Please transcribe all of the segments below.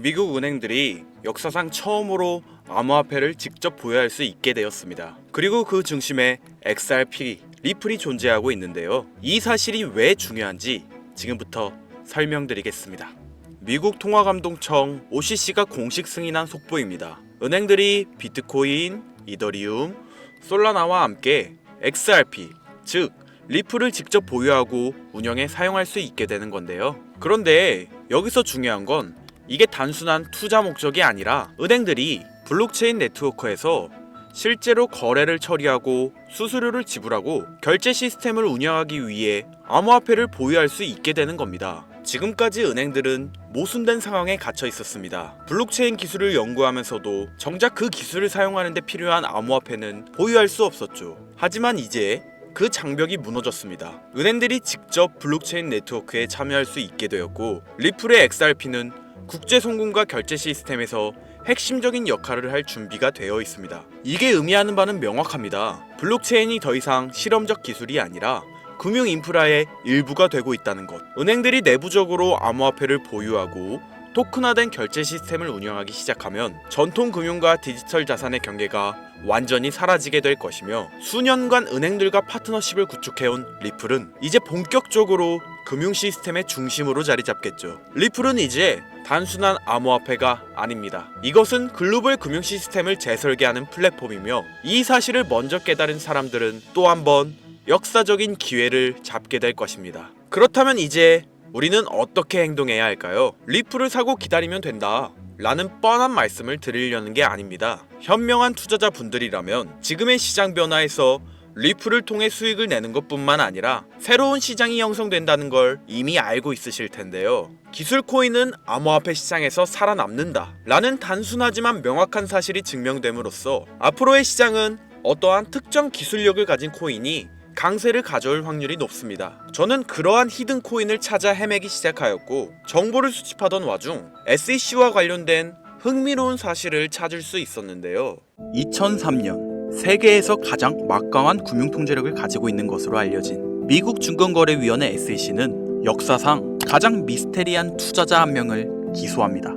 미국 은행들이 역사상 처음으로 암호화폐를 직접 보유할 수 있게 되었습니다. 그리고 그 중심에 XRP, 리플이 존재하고 있는데요. 이 사실이 왜 중요한지 지금부터 설명드리겠습니다. 미국 통화감독청 OCC가 공식 승인한 속보입니다. 은행들이 비트코인, 이더리움, 솔라나와 함께 XRP, 즉 리플을 직접 보유하고 운영에 사용할 수 있게 되는 건데요. 그런데 여기서 중요한 건 이게 단순한 투자 목적이 아니라 은행들이 블록체인 네트워크에서 실제로 거래를 처리하고 수수료를 지불하고 결제 시스템을 운영하기 위해 암호화폐를 보유할 수 있게 되는 겁니다. 지금까지 은행들은 모순된 상황에 갇혀 있었습니다. 블록체인 기술을 연구하면서도 정작 그 기술을 사용하는 데 필요한 암호화폐는 보유할 수 없었죠. 하지만 이제 그 장벽이 무너졌습니다. 은행들이 직접 블록체인 네트워크에 참여할 수 있게 되었고, 리플의 XRP는 국제 송금과 결제 시스템에서 핵심적인 역할을 할 준비가 되어 있습니다. 이게 의미하는 바는 명확합니다. 블록체인이 더 이상 실험적 기술이 아니라 금융 인프라의 일부가 되고 있다는 것. 은행들이 내부적으로 암호화폐를 보유하고 토큰화된 결제 시스템을 운영하기 시작하면 전통 금융과 디지털 자산의 경계가 완전히 사라지게 될 것이며, 수년간 은행들과 파트너십을 구축해온 리플은 이제 본격적으로 금융 시스템의 중심으로 자리 잡겠죠. 리플은 이제 단순한 암호화폐가 아닙니다. 이것은 글로벌 금융 시스템을 재설계하는 플랫폼이며, 이 사실을 먼저 깨달은 사람들은 또 한 번 역사적인 기회를 잡게 될 것입니다. 그렇다면 이제 우리는 어떻게 행동해야 할까요? 리플을 사고 기다리면 된다 라는 뻔한 말씀을 드리려는 게 아닙니다. 현명한 투자자 분들이라면 지금의 시장 변화에서 리플을 통해 수익을 내는 것뿐만 아니라 새로운 시장이 형성된다는 걸 이미 알고 있으실 텐데요. 기술 코인은 암호화폐 시장에서 살아남는다 라는 단순하지만 명확한 사실이 증명됨으로써 앞으로의 시장은 어떠한 특정 기술력을 가진 코인이 강세를 가져올 확률이 높습니다. 저는 그러한 히든 코인을 찾아 헤매기 시작하였고, 정보를 수집하던 와중 SEC와 관련된 흥미로운 사실을 찾을 수 있었는데요. 2003년 세계에서 가장 막강한 금융 통제력을 가지고 있는 것으로 알려진 미국 증권거래위원회 SEC는 역사상 가장 미스테리한 투자자 한 명을 기소합니다.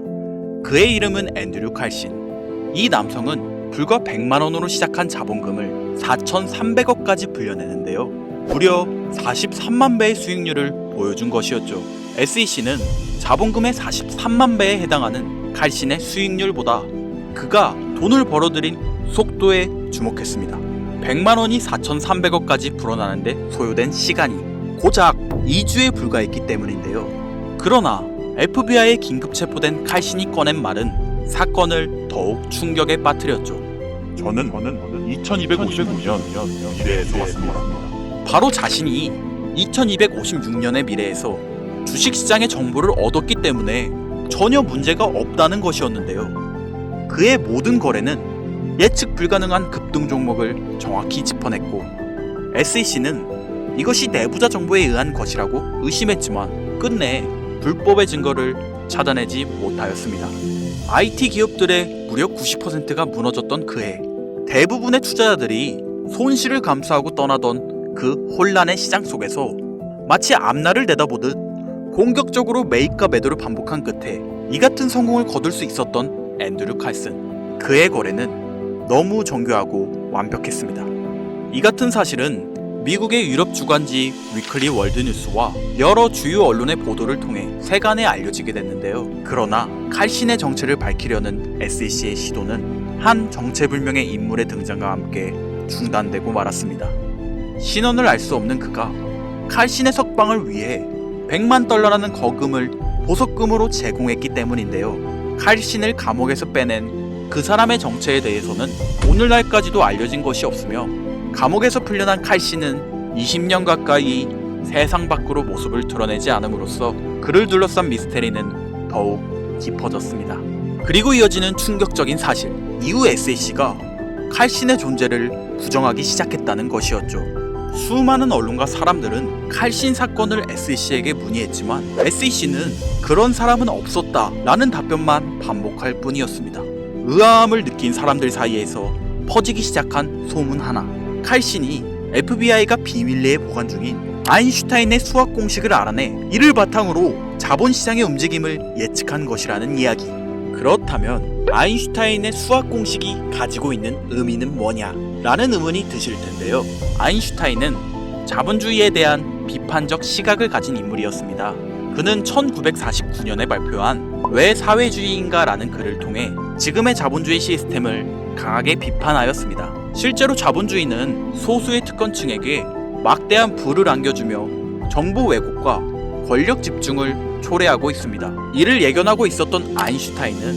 그의 이름은 앤드류 칼신. 이 남성은 불과 100만 원으로 시작한 자본금을 4,300억까지 불려내는데요. 무려 43만 배의 수익률을 보여준 것이었죠. SEC는 자본금의 43만 배에 해당하는 칼신의 수익률보다 그가 돈을 벌어들인 속도에 주목했습니다. 100만 원이 4,300억까지 불어나는데 소요된 시간이 고작 2주에 불과했기 때문인데요. 그러나 FBI에 긴급 체포된 칼신이 꺼낸 말은 사건을 더욱 충격에 빠뜨렸죠. 저는 2256년 미래에서 왔습니다. 바로 자신이 2256년의 미래에서 주식시장의 정보를 얻었기 때문에 전혀 문제가 없다는 것이었는데요. 그의 모든 거래는 예측 불가능한 급등 종목을 정확히 짚어냈고, SEC는 이것이 내부자 정보에 의한 것이라고 의심했지만 끝내 불법의 증거를 찾아내지 못하였습니다. IT 기업들의 무려 90%가 무너졌던 그해, 대부분의 투자자들이 손실을 감수하고 떠나던 그 혼란의 시장 속에서 마치 앞날을 내다보듯 공격적으로 매입과 매도를 반복한 끝에 이 같은 성공을 거둘 수 있었던 앤드류 칼슨. 그의 거래는 너무 정교하고 완벽했습니다. 이 같은 사실은 미국의 유럽 주간지 위클리 월드뉴스와 여러 주요 언론의 보도를 통해 세간에 알려지게 됐는데요. 그러나 칼신의 정체를 밝히려는 SEC의 시도는 한 정체불명의 인물의 등장과 함께 중단되고 말았습니다. 신원을 알 수 없는 그가 칼신의 석방을 위해 100만 달러라는 거금을 보석금으로 제공했기 때문인데요. 칼신을 감옥에서 빼낸 그 사람의 정체에 대해서는 오늘날까지도 알려진 것이 없으며, 감옥에서 풀려난 칼신은 20년 가까이 세상 밖으로 모습을 드러내지 않음으로써 그를 둘러싼 미스테리는 더욱 깊어졌습니다. 그리고 이어지는 충격적인 사실, 이후 SEC가 칼신의 존재를 부정하기 시작했다는 것이었죠. 수많은 언론과 사람들은 칼신 사건을 SEC에게 문의했지만 SEC는 그런 사람은 없었다 라는 답변만 반복할 뿐이었습니다. 의아함을 느낀 사람들 사이에서 퍼지기 시작한 소문 하나, 칼신이 FBI가 비밀리에 보관 중인 아인슈타인의 수학 공식을 알아내 이를 바탕으로 자본시장의 움직임을 예측한 것이라는 이야기. 그렇다면 아인슈타인의 수학 공식이 가지고 있는 의미는 뭐냐? 라는 의문이 드실 텐데요. 아인슈타인은 자본주의에 대한 비판적 시각을 가진 인물이었습니다. 그는 1949년에 발표한 왜 사회주의인가 라는 글을 통해 지금의 자본주의 시스템을 강하게 비판하였습니다. 실제로 자본주의는 소수의 특권층에게 막대한 부를 안겨주며 정보 왜곡과 권력 집중을 초래하고 있습니다. 이를 예견하고 있었던 아인슈타인은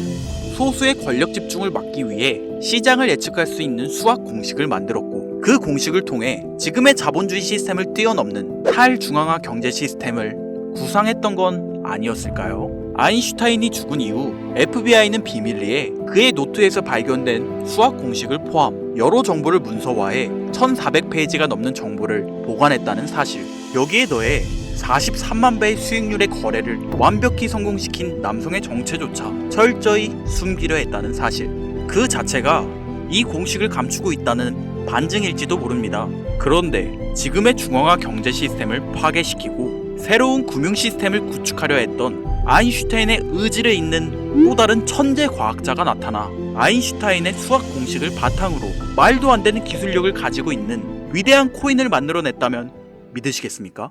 소수의 권력 집중을 막기 위해 시장을 예측할 수 있는 수학 공식을 만들었고, 그 공식을 통해 지금의 자본주의 시스템을 뛰어넘는 탈중앙화 경제 시스템을 구상했던 건 아니었을까요? 아인슈타인이 죽은 이후 FBI는 비밀리에 그의 노트에서 발견된 수학 공식을 포함 여러 정보를 문서화해 1400페이지가 넘는 정보를 보관했다는 사실, 여기에 더해 43만 배의 수익률의 거래를 완벽히 성공시킨 남성의 정체조차 철저히 숨기려 했다는 사실, 그 자체가 이 공식을 감추고 있다는 반증일지도 모릅니다. 그런데 지금의 중앙화 경제 시스템을 파괴시키고 새로운 금융 시스템을 구축하려 했던 아인슈타인의 의지를 잇는 또 다른 천재 과학자가 나타나 아인슈타인의 수학 공식을 바탕으로 말도 안 되는 기술력을 가지고 있는 위대한 코인을 만들어냈다면 믿으시겠습니까?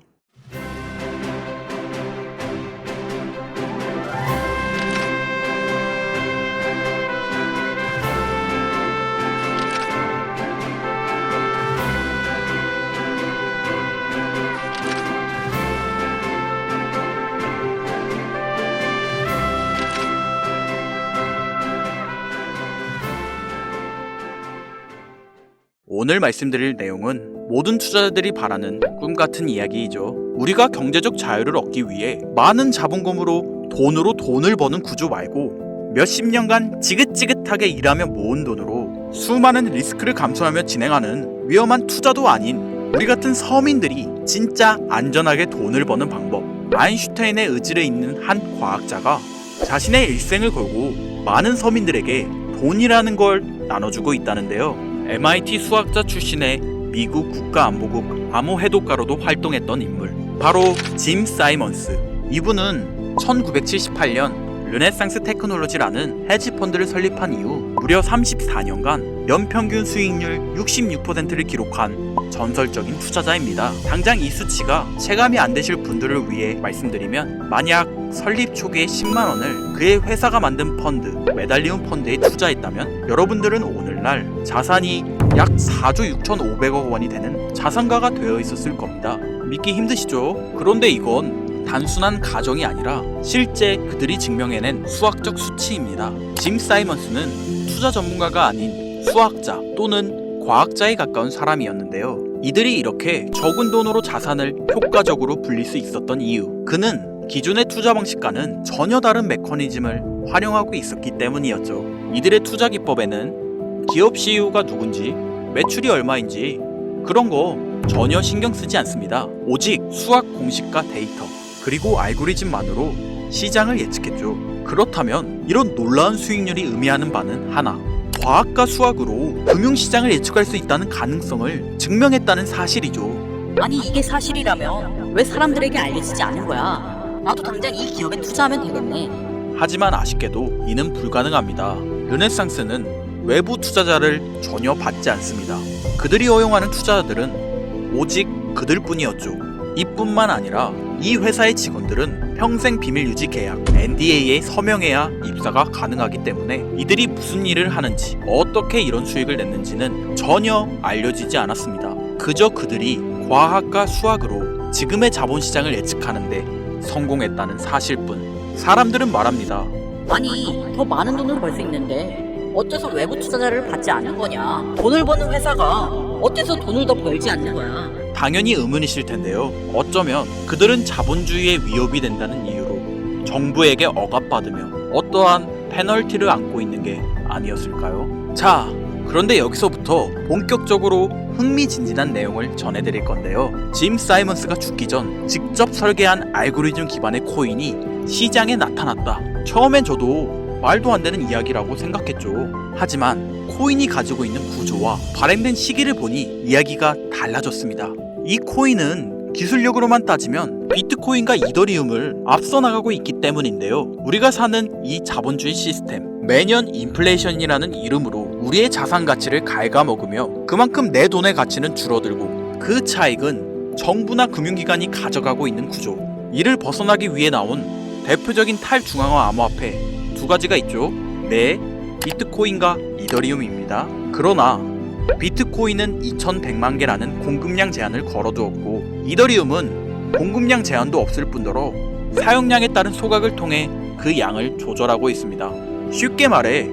오늘 말씀드릴 내용은 모든 투자자들이 바라는 꿈같은 이야기이죠. 우리가 경제적 자유를 얻기 위해 많은 자본금으로 돈을 버는 구조 말고 몇십 년간 지긋지긋하게 일하며 모은 돈으로 수많은 리스크를 감수하며 진행하는 위험한 투자도 아닌 우리 같은 서민들이 진짜 안전하게 돈을 버는 방법, 아인슈타인의 의지를 잇는 한 과학자가 자신의 일생을 걸고 많은 서민들에게 돈이라는 걸 나눠주고 있다는데요. MIT 수학자 출신의 미국 국가안보국 암호해독가로도 활동했던 인물, 바로 짐 사이먼스. 이분은 1978년 르네상스 테크놀로지라는 헤지펀드를 설립한 이후 무려 34년간 연평균 수익률 66%를 기록한 전설적인 투자자입니다. 당장 이 수치가 체감이 안 되실 분들을 위해 말씀드리면, 만약 설립 초기에 10만 원을 그의 회사가 만든 펀드, 메달리움 펀드에 투자했다면 여러분들은 오늘날 자산이 약 4조 6,500억 원이 되는 자산가가 되어 있었을 겁니다. 믿기 힘드시죠? 그런데 이건 단순한 가정이 아니라 실제 그들이 증명해낸 수학적 수치입니다. 짐 사이먼스는 투자 전문가가 아닌 수학자 또는 과학자에 가까운 사람이었는데요. 이들이 이렇게 적은 돈으로 자산을 효과적으로 불릴 수 있었던 이유, 그는 기존의 투자 방식과는 전혀 다른 메커니즘을 활용하고 있었기 때문이었죠. 이들의 투자 기법에는 기업 CEO가 누군지, 매출이 얼마인지 그런 거 전혀 신경 쓰지 않습니다. 오직 수학 공식과 데이터, 그리고 알고리즘만으로 시장을 예측했죠. 그렇다면 이런 놀라운 수익률이 의미하는 바는 하나, 과학과 수학으로 금융시장을 예측할 수 있다는 가능성을 증명했다는 사실이죠. 아니 이게 사실이라면 왜 사람들에게 알려지지 않은 거야? 나도 당장 이 기업에 투자하면 되겠네. 하지만 아쉽게도 이는 불가능합니다. 르네상스는 외부 투자자를 전혀 받지 않습니다. 그들이 허용하는 투자자들은 오직 그들뿐이었죠. 이뿐만 아니라 이 회사의 직원들은 평생 비밀 유지 계약 NDA에 서명해야 입사가 가능하기 때문에 이들이 무슨 일을 하는지, 어떻게 이런 수익을 냈는지는 전혀 알려지지 않았습니다. 그저 그들이 과학과 수학으로 지금의 자본시장을 예측하는데 성공했다는 사실뿐. 사람들은 말합니다. 아니 더 많은 돈을 벌 수 있는데 어째서 외부 투자자를 받지 않는 거냐? 돈을 버는 회사가 어째서 돈을 더 벌지 않는 거야? 당연히 의문이실 텐데요. 어쩌면 그들은 자본주의의 위협이 된다는 이유로 정부에게 억압받으며 어떠한 페널티를 안고 있는 게 아니었을까요? 자, 그런데 여기서부터 본격적으로 흥미진진한 내용을 전해드릴 건데요. 짐 사이먼스가 죽기 전 직접 설계한 알고리즘 기반의 코인이 시장에 나타났다. 처음엔 저도 말도 안 되는 이야기라고 생각했죠. 하지만 코인이 가지고 있는 구조와 발행된 시기를 보니 이야기가 달라졌습니다. 이 코인은 기술력으로만 따지면 비트코인과 이더리움을 앞서 나가고 있기 때문인데요. 우리가 사는 이 자본주의 시스템, 매년 인플레이션이라는 이름으로 우리의 자산 가치를 갉아먹으며 그만큼 내 돈의 가치는 줄어들고 그 차익은 정부나 금융기관이 가져가고 있는 구조. 이를 벗어나기 위해 나온 대표적인 탈중앙화 암호화폐 두 가지가 있죠. 네, 비트코인과 이더리움입니다. 그러나 비트코인은 2100만 개라는 공급량 제한을 걸어두었고 이더리움은 공급량 제한도 없을 뿐더러 사용량에 따른 소각을 통해 그 양을 조절하고 있습니다. 쉽게 말해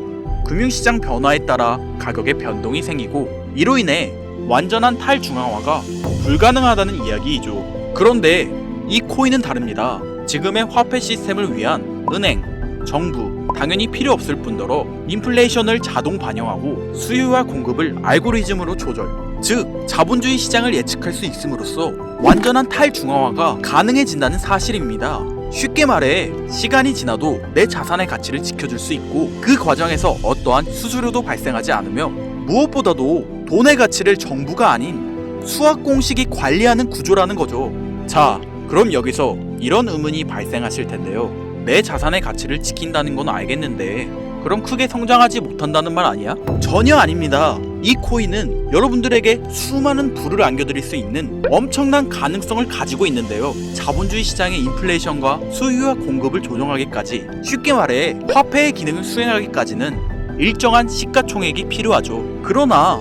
금융시장 변화에 따라 가격의 변동이 생기고 이로 인해 완전한 탈중앙화가 불가능하다는 이야기이죠. 그런데 이 코인은 다릅니다. 지금의 화폐 시스템을 위한 은행, 정부, 당연히 필요 없을 뿐더러 인플레이션을 자동 반영하고 수요와 공급을 알고리즘으로 조절, 즉 자본주의 시장을 예측할 수 있음으로써 완전한 탈중앙화가 가능해진다는 사실입니다. 쉽게 말해 시간이 지나도 내 자산의 가치를 지켜줄 수 있고 그 과정에서 어떠한 수수료도 발생하지 않으며 무엇보다도 돈의 가치를 정부가 아닌 수학 공식이 관리하는 구조라는 거죠. 자, 그럼 여기서 이런 의문이 발생하실 텐데요. 내 자산의 가치를 지킨다는 건 알겠는데 그럼 크게 성장하지 못한다는 말 아니야? 전혀 아닙니다. 이 코인은 여러분들에게 수많은 부를 안겨드릴 수 있는 엄청난 가능성을 가지고 있는데요. 자본주의 시장의 인플레이션과 수요와 공급을 조정하기까지, 쉽게 말해 화폐의 기능을 수행하기까지는 일정한 시가총액이 필요하죠. 그러나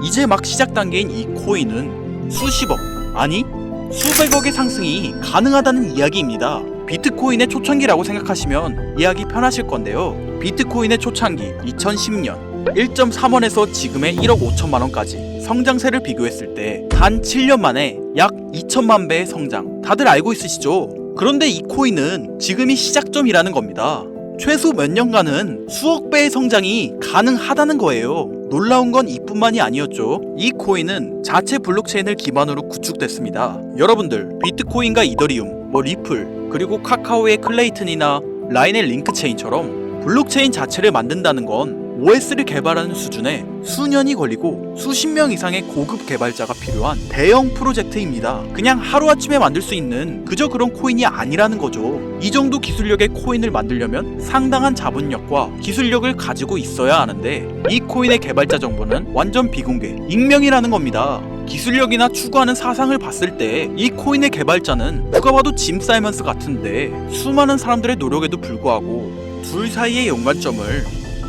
이제 막 시작 단계인 이 코인은 수십억, 아니 수백억의 상승이 가능하다는 이야기입니다. 비트코인의 초창기라고 생각하시면 이해하기 편하실 건데요. 비트코인의 초창기 2010년 1.3원에서 지금의 1억 5천만 원까지 성장세를 비교했을 때 단 7년 만에 약 2천만 배의 성장, 다들 알고 있으시죠? 그런데 이 코인은 지금이 시작점이라는 겁니다. 최소 몇 년간은 수억 배의 성장이 가능하다는 거예요. 놀라운 건 이뿐만이 아니었죠. 이 코인은 자체 블록체인을 기반으로 구축됐습니다. 여러분들 비트코인과 이더리움, 리플, 그리고 카카오의 클레이튼이나 라인의 링크체인처럼 블록체인 자체를 만든다는 건 OS를 개발하는 수준에 수년이 걸리고 수십 명 이상의 고급 개발자가 필요한 대형 프로젝트입니다. 그냥 하루아침에 만들 수 있는 그저 그런 코인이 아니라는 거죠. 이 정도 기술력의 코인을 만들려면 상당한 자본력과 기술력을 가지고 있어야 하는데 이 코인의 개발자 정보는 완전 비공개, 익명이라는 겁니다. 기술력이나 추구하는 사상을 봤을 때 이 코인의 개발자는 누가 봐도 짐 사이먼스 같은데 수많은 사람들의 노력에도 불구하고 둘 사이의 연관점을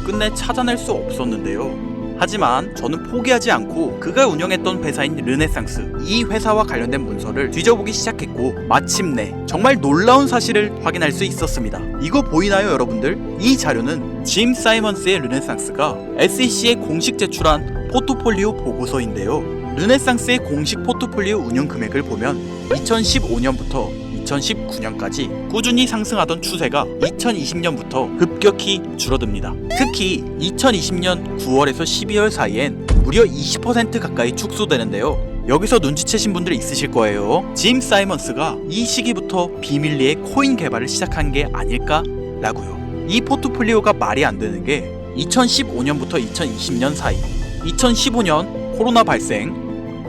끝내 찾아낼 수 없었는데요. 하지만 저는 포기하지 않고 그가 운영했던 회사인 르네상스, 이 회사와 관련된 문서를 뒤져보기 시작했고 마침내 정말 놀라운 사실을 확인할 수 있었습니다. 이거 보이나요 여러분들? 이 자료는 짐 사이먼스의 르네상스가 SEC에 공식 제출한 포트폴리오 보고서인데요. 르네상스의 공식 포트폴리오 운용 금액을 보면 2015년부터 2019년까지 꾸준히 상승하던 추세가 2020년부터 급격히 줄어듭니다. 특히 2020년 9월에서 12월 사이엔 무려 20% 가까이 축소되는데요. 여기서 눈치채신 분들 있으실 거예요. 짐 사이먼스가 이 시기부터 비밀리에 코인 개발을 시작한 게 아닐까라고요. 이 포트폴리오가 말이 안 되는 게 2015년부터 2020년 사이, 2015년 코로나 발생,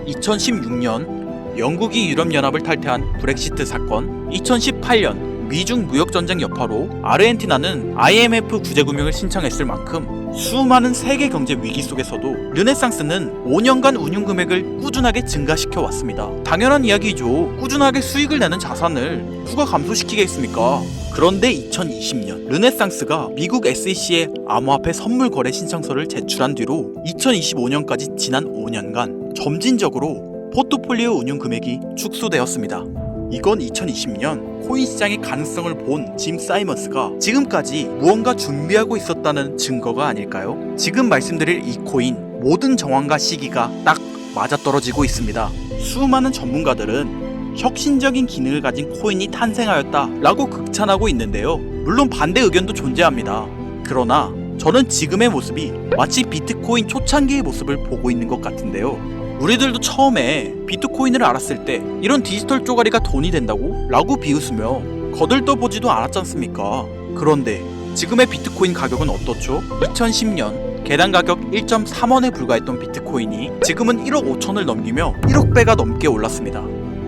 2016년 영국이 유럽연합을 탈퇴한 브렉시트 사건, 2018년 미중 무역전쟁 여파로 아르헨티나는 IMF 구제금융을 신청했을 만큼 수많은 세계 경제 위기 속에서도 르네상스는 5년간 운용 금액을 꾸준하게 증가시켜 왔습니다. 당연한 이야기죠. 꾸준하게 수익을 내는 자산을 누가 감소시키겠습니까? 그런데 2020년 르네상스가 미국 SEC에 암호화폐 선물 거래 신청서를 제출한 뒤로 2025년까지 지난 5년간 점진적으로 포트폴리오 운용 금액이 축소되었습니다. 이건 2020년 코인 시장의 가능성을 본 짐 사이먼스가 지금까지 무언가 준비하고 있었다는 증거가 아닐까요? 지금 말씀드릴 이 코인 모든 정황과 시기가 딱 맞아떨어지고 있습니다. 수많은 전문가들은 혁신적인 기능을 가진 코인이 탄생하였다라고 극찬하고 있는데요. 물론 반대 의견도 존재합니다. 그러나 저는 지금의 모습이 마치 비트코인 초창기의 모습을 보고 있는 것 같은데요. 우리들도 처음에 비트코인을 알았을 때 이런 디지털 쪼가리가 돈이 된다고? 라고 비웃으며 거들떠보지도 않았지 않습니까? 그런데 지금의 비트코인 가격은 어떻죠? 2010년 개당 가격 1.3원에 불과했던 비트코인이 지금은 1억 5천을 넘기며 1억 배가 넘게 올랐습니다.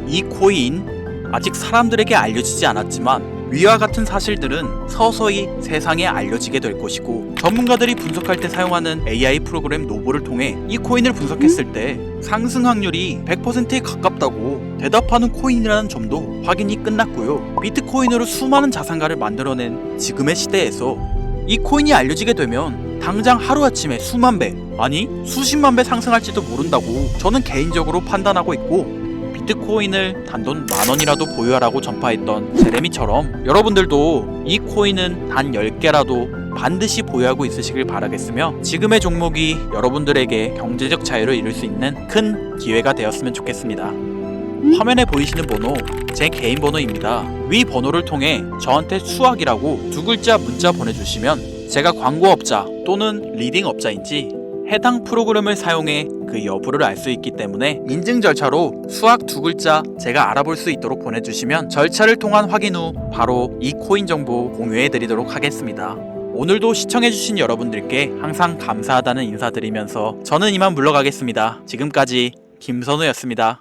이 코인 아직 사람들에게 알려지지 않았지만 위와 같은 사실들은 서서히 세상에 알려지게 될 것이고, 전문가들이 분석할 때 사용하는 AI 프로그램 노보를 통해 이 코인을 분석했을 때 상승 확률이 100%에 가깝다고 대답하는 코인이라는 점도 확인이 끝났고요. 비트코인으로 수많은 자산가를 만들어낸 지금의 시대에서 이 코인이 알려지게 되면 당장 하루아침에 수만 배, 아니 수십만 배 상승할지도 모른다고 저는 개인적으로 판단하고 있고, 비트코인을 단돈 10,000원이라도 보유하라고 전파했던 제레미처럼 여러분들도 이 코인은 단 10개라도 반드시 보유하고 있으시길 바라겠으며, 지금의 종목이 여러분들에게 경제적 자유를 이룰 수 있는 큰 기회가 되었으면 좋겠습니다. 화면에 보이시는 번호 제 개인 번호입니다. 위 번호를 통해 저한테 수학이라고 2글자 문자 보내주시면 제가 광고업자 또는 리딩업자인지 해당 프로그램을 사용해 그 여부를 알 수 있기 때문에 인증 절차로 수학 2글자 제가 알아볼 수 있도록 보내주시면 절차를 통한 확인 후 바로 이 코인 정보 공유해 드리도록 하겠습니다. 오늘도 시청해주신 여러분들께 항상 감사하다는 인사드리면서 저는 이만 물러가겠습니다. 지금까지 김선우였습니다.